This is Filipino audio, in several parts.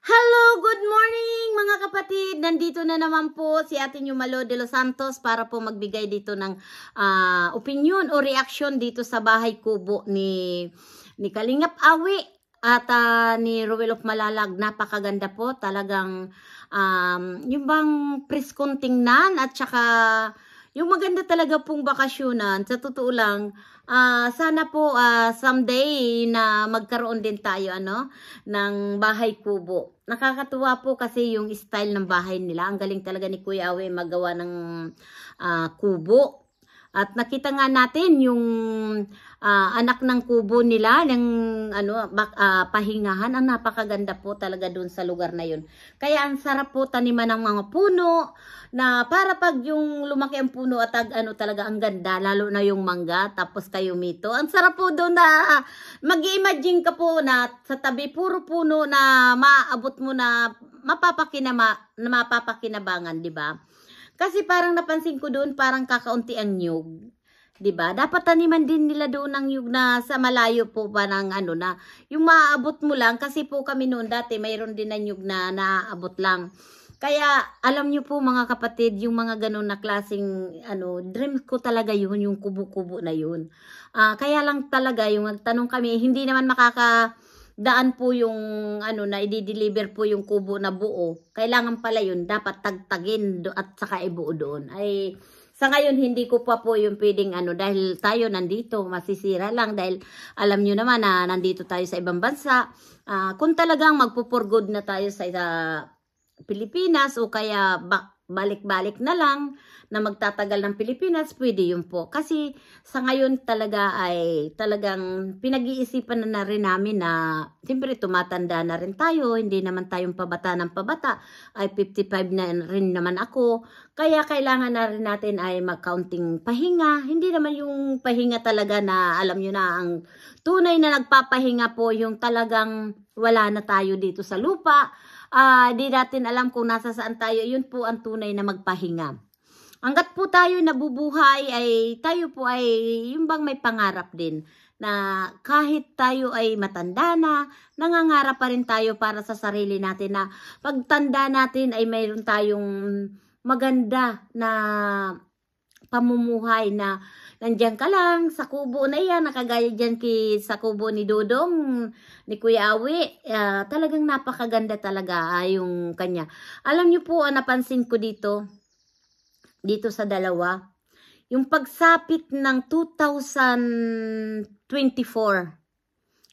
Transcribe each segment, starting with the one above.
Hello, good morning mga kapatid. Nandito na naman po si Ate Malo de los Santos para po magbigay dito ng opinion o reaction dito sa bahay kubo ni Kalingap Awi at ni Ruel of Malalag. Napakaganda po talagang yung bang preskong tingnan at saka yung maganda talaga pong bakasyonan. Sa totoo lang, sana po someday na magkaroon din tayo ng bahay kubo. Nakakatuwa po kasi yung style ng bahay nila. Ang galing talaga ni Kuya Awe magawa ng kubo. At nakita nga natin yung anak ng kubo nila, ng pahingahan. Ang napakaganda po talaga dun sa lugar na yun. Kaya ang sarap po taniman ng mga puno na para pag yung lumaki ang puno at talaga ang ganda, lalo na yung mangga, tapos kayo mito. Ang sarap po doon na mag-imagine ka po na sa tabi puro puno na maabot mo na mapapakinabangan, di ba? Kasi parang napansin ko doon parang kakaunti ang nyug. 'Di ba? Dapat taniman din nila doon ng nyug na sa malayo po pa ng na yung maaabot mo lang kasi po kami noon dati mayroon din na nyug na naaabot lang. Kaya alam niyo po mga kapatid, yung mga ganun na klaseng dream ko talaga yun, yung kubo-kubo na yun. Kaya lang talaga yung nagtanong kami, hindi naman daan po yung na i-deliver po yung kubo na buo. Kailangan pala yun, dapat tagtagin at saka ibuo doon. Ay, sa ngayon hindi ko pa po yung pwedeng dahil tayo nandito, masisira lang dahil alam nyo naman na nandito tayo sa ibang bansa. Kung talagang magpo-for good na tayo sa Pilipinas o kaya balik-balik na lang na magtatagal ng Pilipinas, pwede yun po. Kasi sa ngayon talaga ay talagang pinag-iisipan na rin namin na siyempre tumatanda na rin tayo, hindi naman tayong pabata ng pabata, ay 55 na rin naman ako. Kaya kailangan na rin natin ay mag-counting pahinga. Hindi naman yung pahinga talaga na alam nyo na ang tunay na nagpapahinga po yung talagang wala na tayo dito sa lupa. Di natin alam kung nasa saan tayo. Yun po ang tunay na magpahinga. Hanggat po tayo nabubuhay ay tayo po ay yung bang may pangarap din na kahit tayo ay matanda na, nangangarap pa rin tayo para sa sarili natin na pagtanda natin ay mayroon tayong maganda na pamumuhay na nandiyan ka lang sa kubo na yan, nakagaya dyan sa kubo ni Dodong, ni Kuya Awi. Talagang napakaganda talaga yung kanya. Alam niyo po, napansin ko dito sa dalawa, yung pagsapit ng 2024,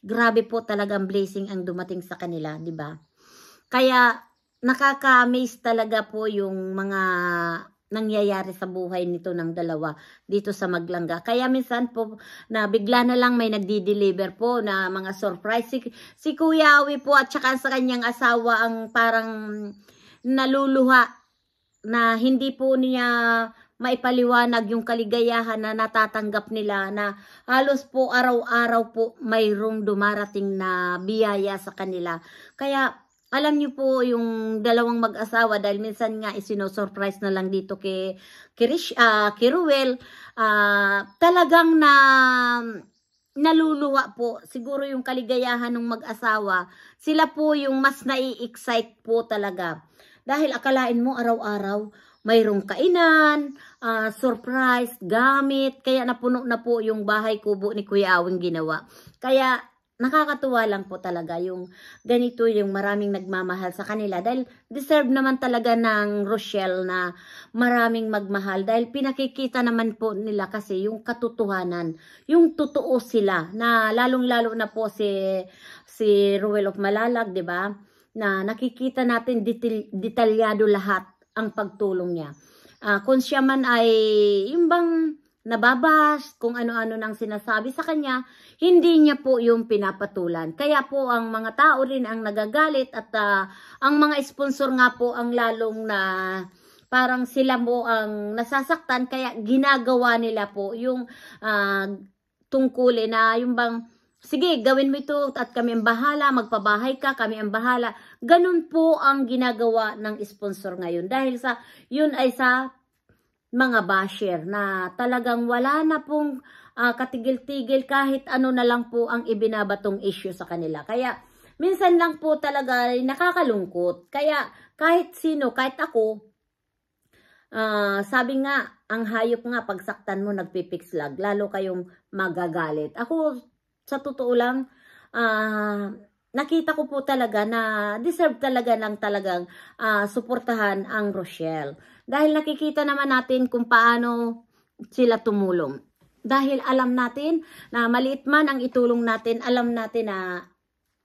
grabe po talagang blessing ang dumating sa kanila, di ba? Kaya nakaka-amaze talaga po yung mga nangyayari sa buhay nito ng dalawa dito sa Maglangga. Kaya minsan po na bigla na lang may nagdi-deliver po na mga surprise. Si Kuya Awi po at saka sa kanyang asawa ang parang naluluha na hindi po niya maipaliwanag yung kaligayahan na natatanggap nila na halos po araw-araw po mayroong dumarating na biyaya sa kanila. Kaya alam niyo po yung dalawang mag-asawa dahil minsan nga isino-surprise na lang dito kay Ruel, talagang naluluwa po. Siguro yung kaligayahan ng mag-asawa, sila po yung mas nai-excite po talaga. Dahil akalain mo araw-araw mayroong kainan, surprise, gamit, kaya napuno na po yung bahay kubo ni Kuya Awing ginawa. Kaya nakakatuwa lang po talaga yung ganito, yung maraming nagmamahal sa kanila dahil deserve naman talaga ng Rochelle na maraming magmahal dahil pinakikita naman po nila kasi yung katotohanan, yung totoo sila na lalong-lalo na po si Ruel of Malalag, 'di ba? Na nakikita natin detalyado lahat ang pagtulong niya. Kung siya man ay yung bang nababas, kung ano-ano nang sinasabi sa kanya, hindi niya po yung pinapatulan. Kaya po ang mga tao rin ang nagagalit at ang mga sponsor nga po ang lalong na parang sila mo ang nasasaktan, kaya ginagawa nila po yung tungkulin na yung bang sige, gawin mo ito at kami ang bahala, magpabahay ka, kami ang bahala. Ganun po ang ginagawa ng sponsor ngayon. Dahil yun ay sa mga basher na talagang wala na pong katigil-tigil kahit ano na lang po ang ibinabatong issue sa kanila. Kaya minsan lang po talaga ay nakakalungkot. Kaya kahit sino, kahit ako, sabi nga, ang hayop nga, pagsaktan mo, nagpipixlag, lalo kayong magagalit. Ako, sa totoo lang, nakita ko po talaga na deserve talaga ng talagang suportahan ang Rochelle. Dahil nakikita naman natin kung paano sila tumulong. Dahil alam natin na maliit man ang itulong natin, alam natin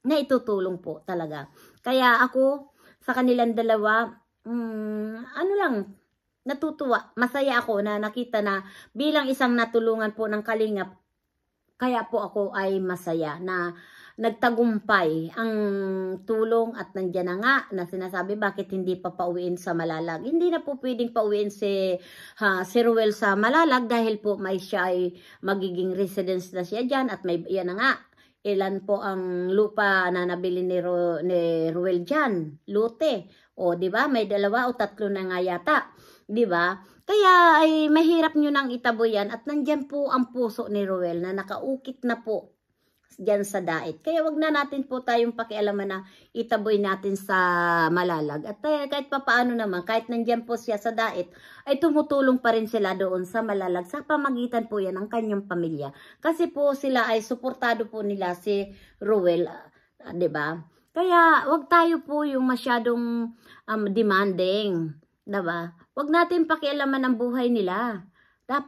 na itutulong po talaga. Kaya ako, sa kanilang dalawa, ano lang, natutuwa. Masaya ako na nakita na bilang isang natulungan po ng Kalingap, kaya po ako ay masaya na nagtagumpay ang tulong at nandiyan na nga na sinasabi bakit hindi pa pauwiin sa Malalag. Hindi na po pwedeng pauwiin si Ruel sa Malalag dahil po may siya ay magiging residence na siya dyan at may yan na nga. Ilan po ang lupa na nabili ni Ruel dyan? Lote. O di ba? May 2 o 3 na nga yata. Di ba? Kaya ay mahirap nyo nang itabo yan at nandyan po ang puso ni Ruel na nakaukit na po dyan sa dait. Kaya wag na natin po tayong pakialaman na itaboy natin sa Malalag. At kahit papaano naman, kahit nandyan po siya sa dait, ay tumutulong pa rin sila doon sa Malalag. Sa pamagitan po yan ng kanyang pamilya. Kasi po sila ay suportado po nila si Ruel, diba? Kaya wag tayo po yung masyadong demanding, diba? Wag natin pakialaman ang buhay nila.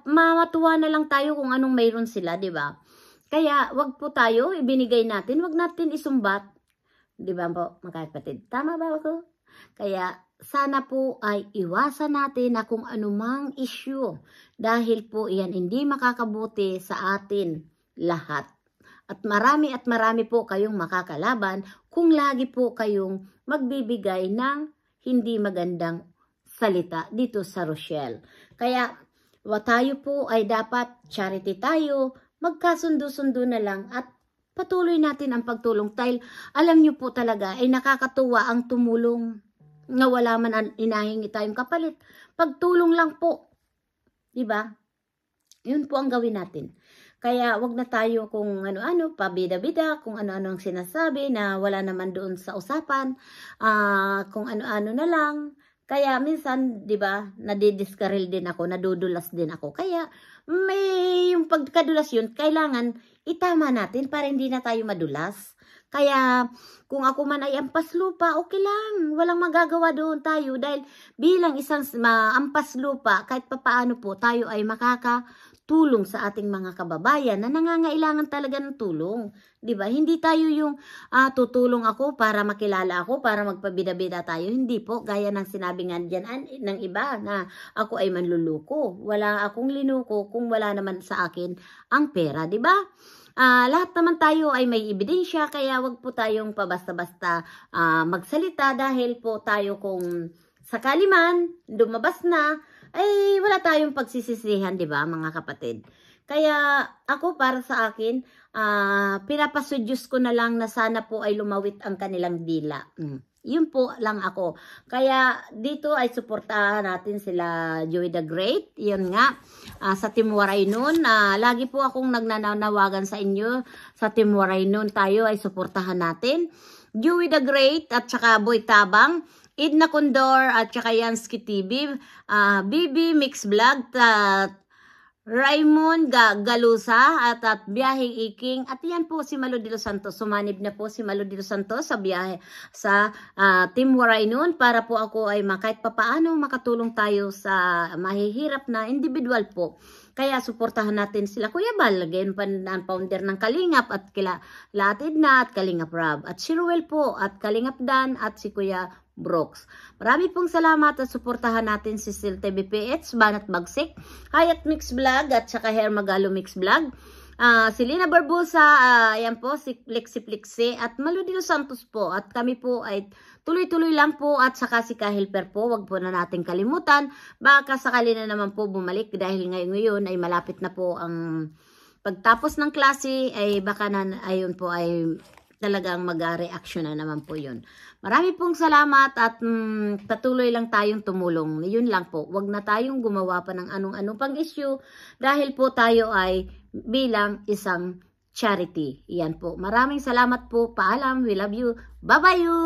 Matuwa na lang tayo kung anong mayroon sila, diba? Kaya, wag po tayo, ibinigay natin, wag natin isumbat. Di ba po, mga kapatid? Tama ba ako? Kaya, sana po ay iwasan natin na kung anumang issue. Dahil po yan, hindi makakabuti sa atin lahat. At marami po kayong makakalaban kung lagi po kayong magbibigay ng hindi magandang salita dito sa Rochelle. Kaya, tayo po ay dapat charity tayo, magkasundo-sundo na lang at patuloy natin ang pagtulong. Dahil alam nyo po talaga ay nakakatuwa ang tumulong na wala man inahingi tayong kapalit. Pagtulong lang po. Diba? Yun po ang gawin natin. Kaya wag na tayo kung ano-ano, pabida-bida, kung ano-ano ang sinasabi na wala naman doon sa usapan, kung ano-ano na lang. Kaya minsan, 'di ba, nadidiskaril din ako, nadudulas din ako. Kaya may yung pagkadulas yun, kailangan itama natin para hindi na tayo madulas. Kaya kung ako man ay ampas lupa, okay lang. Walang magagawa doon tayo dahil bilang isang ampas lupa, kahit papaano po tayo ay makakatulong sa ating mga kababayan na nangangailangan talaga ng tulong. 'Di ba? Hindi tayo yung tutulong ako para makilala ako, para magpabida-bida tayo. Hindi po, gaya ng sinabi nga diyan ng iba na ako ay manluluko. Wala akong linuko kung wala naman sa akin ang pera, 'di ba? Lahat naman tayo ay may ebidensya, kaya wag po tayong pabasta-basta magsalita dahil po tayo kung sakali man lumabas na, ay wala tayong pagsisisihan, di ba mga kapatid? Kaya ako para sa akin, pinapasudyos ko na lang na sana po ay lumawit ang kanilang dila. Yun po lang ako. Kaya dito ay suportahan natin sila Joey the Great. Yun nga, sa Team Waray noon. Lagi po akong nagnanawagan sa inyo. Sa Team Waray noon tayo ay suportahan natin. Joey the Great at saka Boy Tabang. Edna Condor at saka Yansky TV. BB Mix Vlog. Raymond Galusa at Biyaheng Iking. At yan po si Malo de los Santos. Sumanib na po si Malo de los Santos sa biyahe sa Team Waray noon para po ako ay kahit papaano makatulong tayo sa mahihirap na individual po. Kaya suportahan natin sila Kuya Bal, again ang founder ng Kalingap at kila Latid na at Kalingap Rob. At si Ruel po at Kalingap Dan at si Kuya Brooks. Marami pong salamat at suportahan natin si Sil TVPH, Banat Bagsik, Hayat Mix Vlog at saka Hair Magalo Mix Vlog. Si Lina Barbosa, ayan po, si Plexi at Malo de los Santos po. At kami po ay tuloy-tuloy lang po at saka si Kahilper po, wag po na natin kalimutan. Baka sakali na naman po bumalik dahil ngayon ay malapit na po ang pagtapos ng klase ay baka na ayun po ay talagang mag-reaction na naman po yun. Marami pong salamat at patuloy lang tayong tumulong. Yun lang po. Wag na tayong gumawa pa ng anong-anong pang issue dahil po tayo ay bilang isang charity. Yan po. Maraming salamat po. Paalam. We love you. Bye-bye you!